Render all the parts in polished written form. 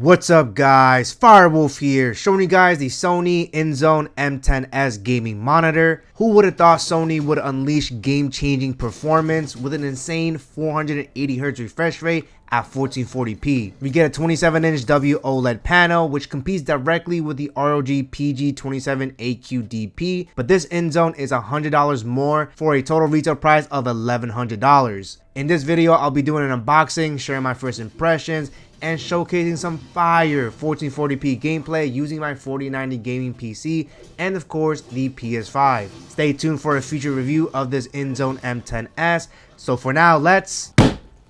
What's up guys, Firewolf here, showing you guys the Sony INZONE M10S gaming monitor. Who would have thought Sony would unleash game-changing performance with an insane 480Hz refresh rate at 1440p. We get a 27-inch W-OLED panel, which competes directly with the ROG PG27AQ-DP, but this INZONE is $100 more for a total retail price of $1,100. In this video, I'll be doing an unboxing, sharing my first impressions, and showcasing some fire 1440p gameplay using my 4090 gaming PC and of course the PS5. Stay tuned for a future review of this INZONE M10S. So for now, let's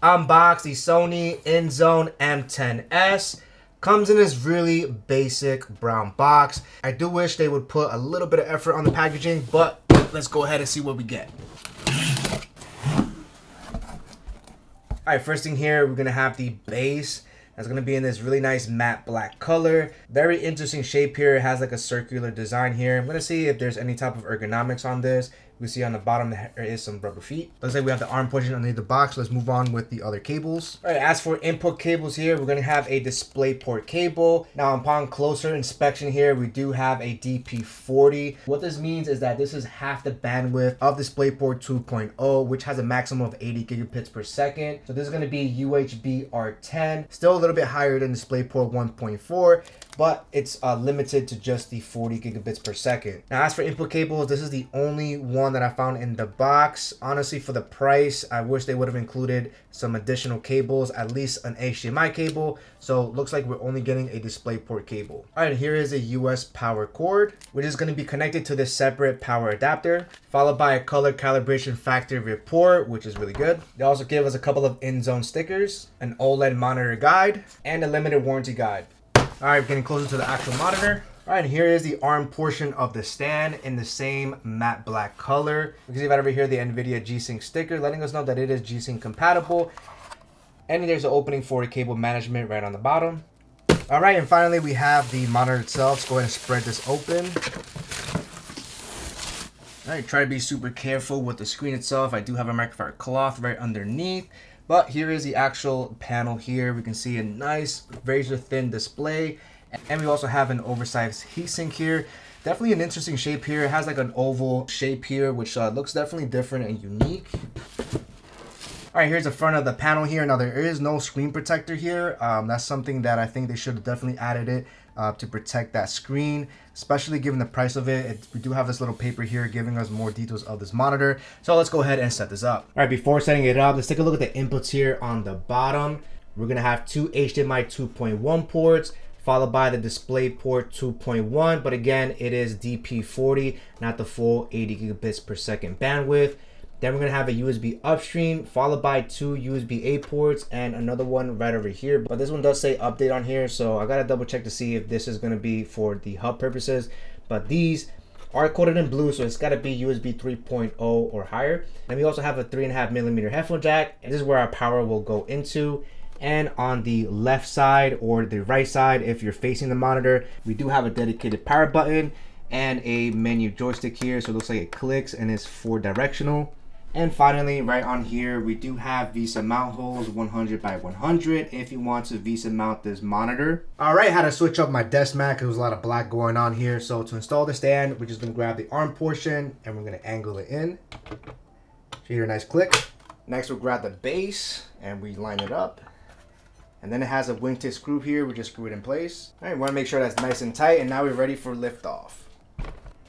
unbox the Sony INZONE M10S. Comes in this really basic brown box. I do wish they would put a little bit of effort on the packaging, but let's go ahead and see what we get. Alright, first thing here, we're gonna have the base. That's going to be in this really nice matte black color. Very interesting shape here. It has like a circular design here. I'm going to see if there's any type of ergonomics on this. We see on the bottom there is some rubber feet. Looks like we have the arm portion underneath the box. Let's move on with the other cables. All right, as for input cables here, we're going to have a DisplayPort cable. Now upon closer inspection here, we do have a DP40. What this means is that this is half the bandwidth of DisplayPort 2.0, which has a maximum of 80 gigabits per second. So this is going to be UHB R10, still a little bit higher than DisplayPort 1.4. but it's limited to just the 40 gigabits per second. Now, as for input cables, this is the only one that I found in the box. Honestly, for the price, I wish they would have included some additional cables, at least an HDMI cable. So it looks like we're only getting a DisplayPort cable. All right, here is a US power cord, which is going to be connected to this separate power adapter, followed by a color calibration factor report, which is really good. They also give us a couple of INZONE stickers, an OLED monitor guide, and a limited warranty guide. All right, getting closer to the actual monitor. All right, here is the arm portion of the stand in the same matte black color. You can see right over here the NVIDIA G-SYNC sticker, letting us know that it is G-SYNC compatible. And there's an opening for cable management right on the bottom. All right, and finally we have the monitor itself. Let's go ahead and spread this open. All right, try to be super careful with the screen itself. I do have a microfiber cloth right underneath. But here is the actual panel here. We can see a nice razor thin display. And we also have an oversized heatsink here. Definitely an interesting shape here. It has like an oval shape here, which looks definitely different and unique. All right, here's the front of the panel here. Now there is no screen protector here. That's something that I think they should have definitely added it to protect that screen, especially given the price of it. We do have this little paper here giving us more details of this monitor. So let's go ahead and set this up. All right, before setting it up, let's take a look at the inputs here on the bottom. We're gonna have two HDMI 2.1 ports, followed by the DisplayPort 2.1, but again, it is DP40, not the full 80 gigabits per second bandwidth. Then we're gonna have a USB upstream, followed by two USB-A ports and another one right over here. But this one does say update on here, so I gotta double check to see if this is gonna be for the hub purposes. But these are coded in blue, so it's gotta be USB 3.0 or higher. And we also have a 3.5mm headphone jack, and this is where our power will go into. And on the left side or the right side, if you're facing the monitor, we do have a dedicated power button and a menu joystick here. So it looks like it clicks and it's 4-directional. And finally, right on here, we do have VESA mount holes, 100 by 100, if you want to VESA mount this monitor. All right, had to switch up my desk mat because there was a lot of black going on here. So to install the stand, we're just gonna grab the arm portion and we're gonna angle it in. So you hear a nice click. Next, we'll grab the base and we line it up. And then it has a wingtip screw here. We just screw it in place. All right, we wanna make sure that's nice and tight, and now we're ready for liftoff. All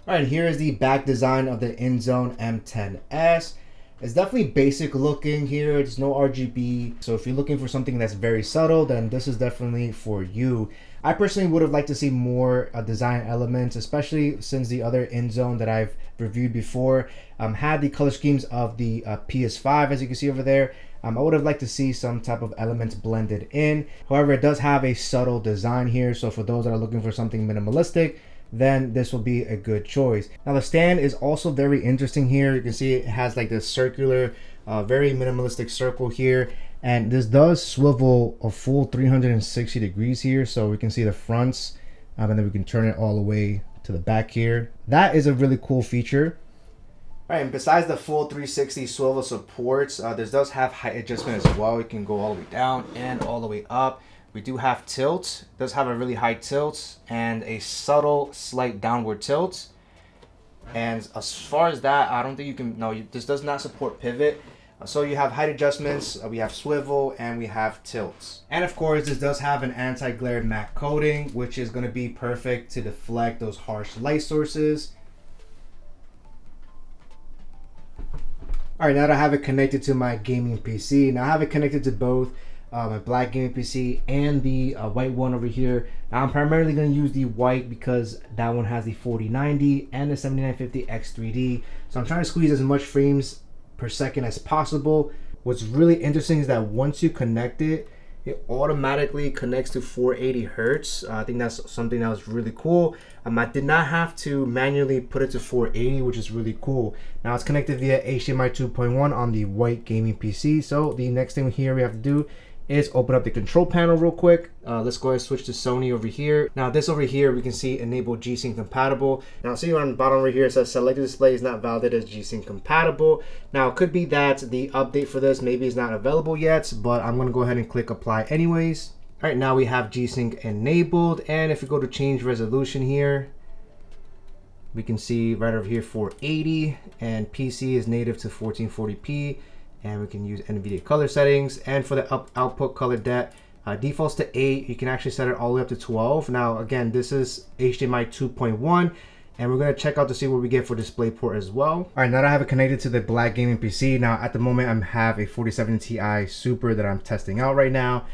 right, here is the back design of the INZONE M10S. It's definitely basic looking here. There's no RGB. So if you're looking for something that's very subtle, then this is definitely for you. I personally would have liked to see more design elements, especially since the other INZONE that I've reviewed before had the color schemes of the PS5, as you can see over there. I would have liked to see some type of elements blended in. However, it does have a subtle design here. So for those that are looking for something minimalistic, then this will be a good choice. Now the stand is also very interesting here. You can see it has like this circular, very minimalistic circle here. And this does swivel a full 360 degrees here. So we can see the fronts and then we can turn it all the way to the back here. That is a really cool feature. All right, and besides the full 360 swivel supports, this does have height adjustment as well. You can go all the way down and all the way up. We do have tilt. It does have a really high tilt and a subtle slight downward tilt. And as far as that, I don't think you can, no, this does not support pivot. So you have height adjustments, we have swivel, and we have tilts. And of course, this does have an anti-glare matte coating, which is going to be perfect to deflect those harsh light sources. All right, now that I have it connected to my gaming PC, now I have it connected to both my black gaming PC and the white one over here. Now I'm primarily going to use the white because that one has the 4090 and the 7950 X3D. So I'm trying to squeeze as much frames per second as possible. What's really interesting is that once you connect it, it automatically connects to 480 Hertz. I think that's something that was really cool. I did not have to manually put it to 480, which is really cool. Now it's connected via HDMI 2.1 on the white gaming PC. So the next thing here we have to do is open up the control panel real quick. Let's go ahead and switch to Sony over here. Now this over here, we can see enable G-SYNC compatible. Now see on the bottom over here, it says selected display is not validated as G-SYNC compatible. Now it could be that the update for this maybe is not available yet, but I'm gonna go ahead and click apply anyways. All right, now we have G-SYNC enabled. And if we go to change resolution here, we can see right over here 480, and PC is native to 1440p. And we can use NVIDIA color settings. And for the output color depth, defaults to 8. You can actually set it all the way up to 12. Now, again, this is HDMI 2.1. And we're going to check out to see what we get for DisplayPort as well. All right, now that I have it connected to the black gaming PC, now at the moment I have a 4070 Ti Super that I'm testing out right now.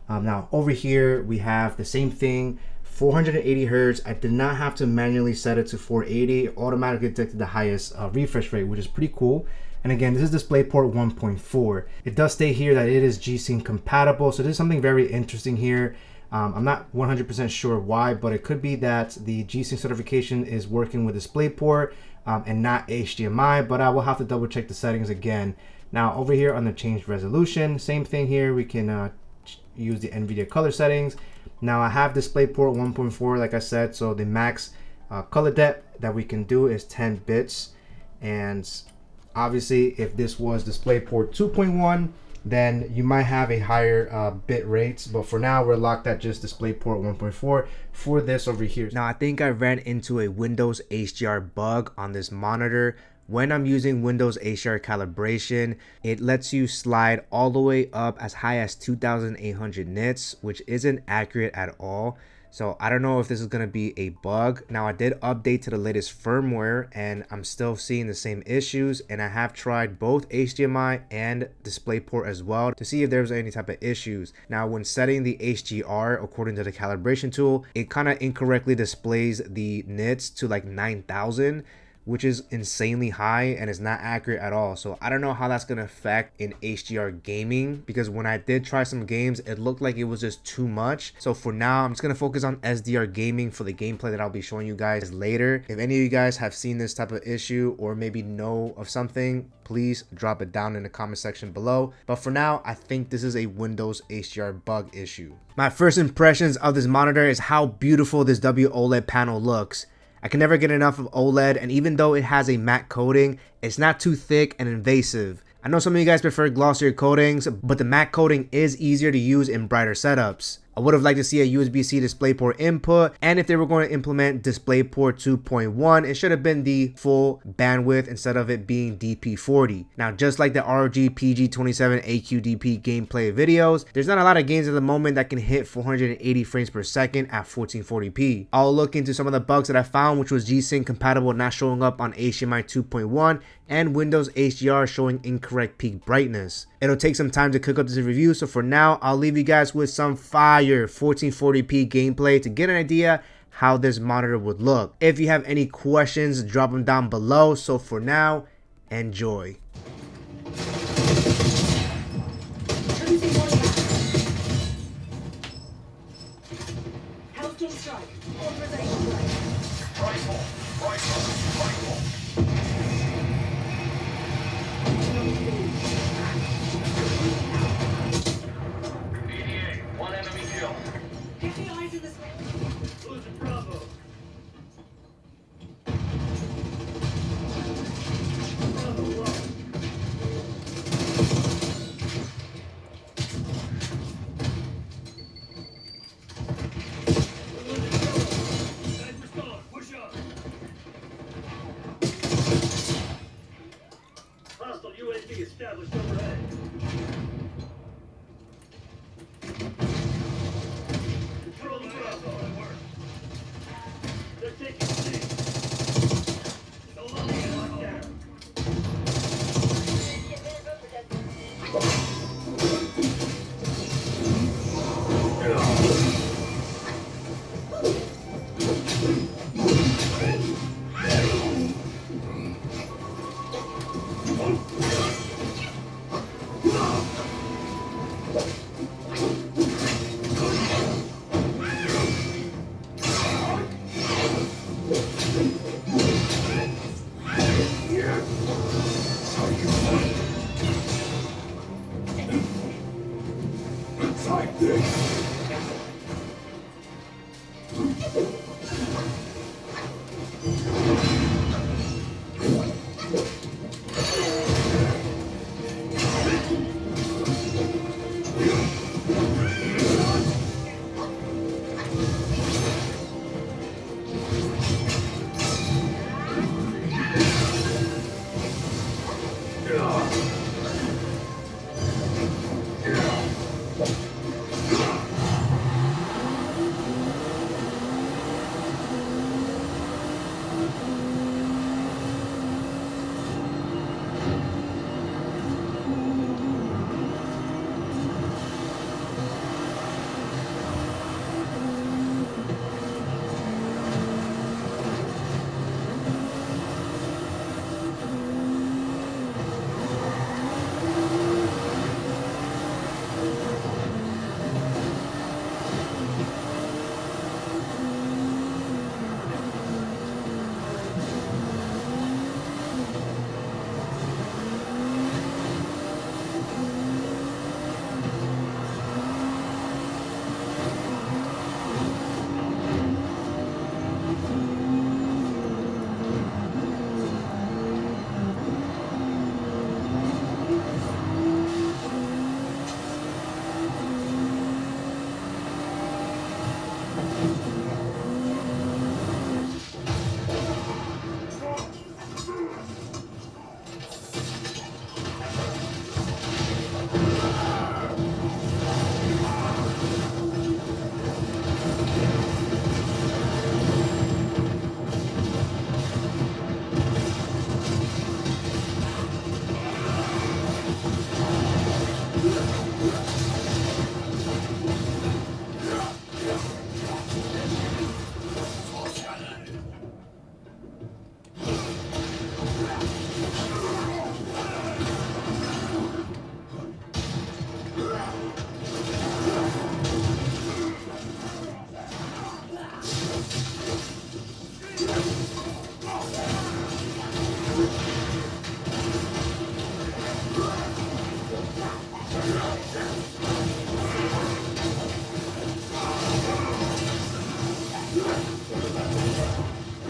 Now, over here, we have the same thing. 480 Hertz. I did not have to manually set it to 480. It automatically detected the highest refresh rate, which is pretty cool. And again, this is DisplayPort 1.4. It does state here that it is G-SYNC compatible. So there's something very interesting here. I'm not 100% sure why, but it could be that the G-SYNC certification is working with DisplayPort and not HDMI, but I will have to double check the settings again. Now over here on the change resolution, same thing here. We can use the NVIDIA color settings. Now I have DisplayPort 1.4, like I said, so the max color depth that we can do is 10 bits. And obviously, if this was DisplayPort 2.1, then you might have a higher bit rates. But for now, we're locked at just DisplayPort 1.4 for this over here. Now, I think I ran into a Windows HDR bug on this monitor. When I'm using Windows HDR calibration, it lets you slide all the way up as high as 2,800 nits, which isn't accurate at all. So I don't know if this is going to be a bug. Now I did update to the latest firmware and I'm still seeing the same issues, and I have tried both HDMI and DisplayPort as well to see if there's any type of issues. Now when setting the HDR according to the calibration tool, it kind of incorrectly displays the nits to like 9,000, which is insanely high and is not accurate at all. So I don't know how that's gonna affect in HDR gaming, because when I did try some games, it looked like it was just too much. So for now, I'm just gonna focus on SDR gaming for the gameplay that I'll be showing you guys later. If any of you guys have seen this type of issue or maybe know of something, please drop it down in the comment section below. But for now, I think this is a Windows HDR bug issue. My first impressions of this monitor is how beautiful this W-OLED panel looks. I can never get enough of OLED, and even though it has a matte coating, it's not too thick and invasive. I know some of you guys prefer glossier coatings, but the matte coating is easier to use in brighter setups. I would have liked to see a USB-C DisplayPort input, and if they were going to implement DisplayPort 2.1, it should have been the full bandwidth instead of it being DP40. Now, just like the ROG PG27 AQDP gameplay videos, there's not a lot of games at the moment that can hit 480 frames per second at 1440p. I'll look into some of the bugs that I found, which was G-SYNC compatible not showing up on HDMI 2.1, and Windows HDR showing incorrect peak brightness. It'll take some time to cook up this review, so for now, I'll leave you guys with some fire 1440p gameplay to get an idea how this monitor would look. If you have any questions, drop them down below. So for now, enjoy.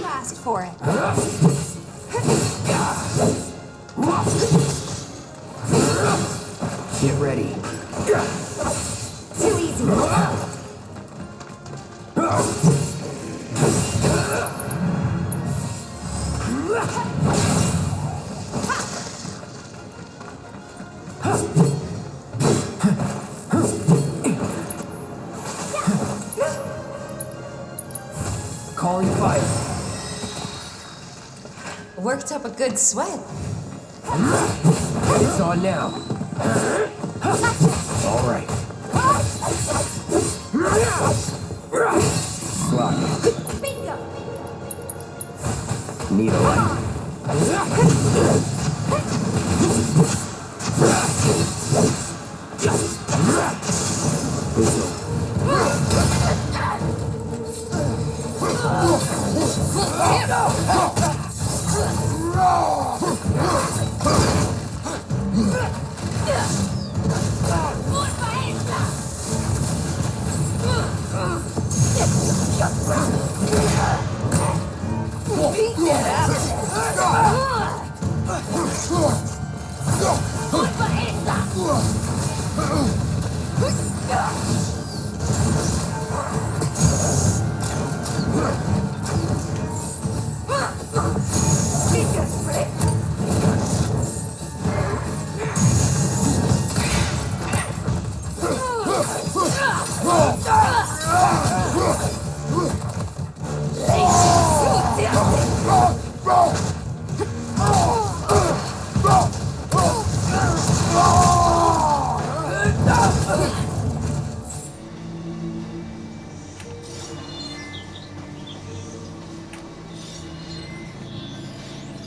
Ask for it. Get ready. Too easy. Calling fire. Worked up a good sweat. It's on now. All right. Block it. Bingo. Need a light.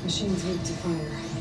Machine's weak to fire.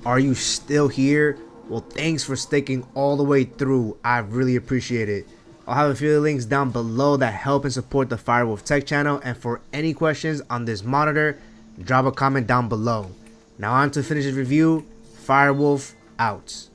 Are you still here? Well, thanks for sticking all the way through. I really appreciate it. I'll have a few links down below that help and support the Firewolf Tech channel, and for any questions on this monitor, drop a comment down below. Now on to finish this review. Firewolf out.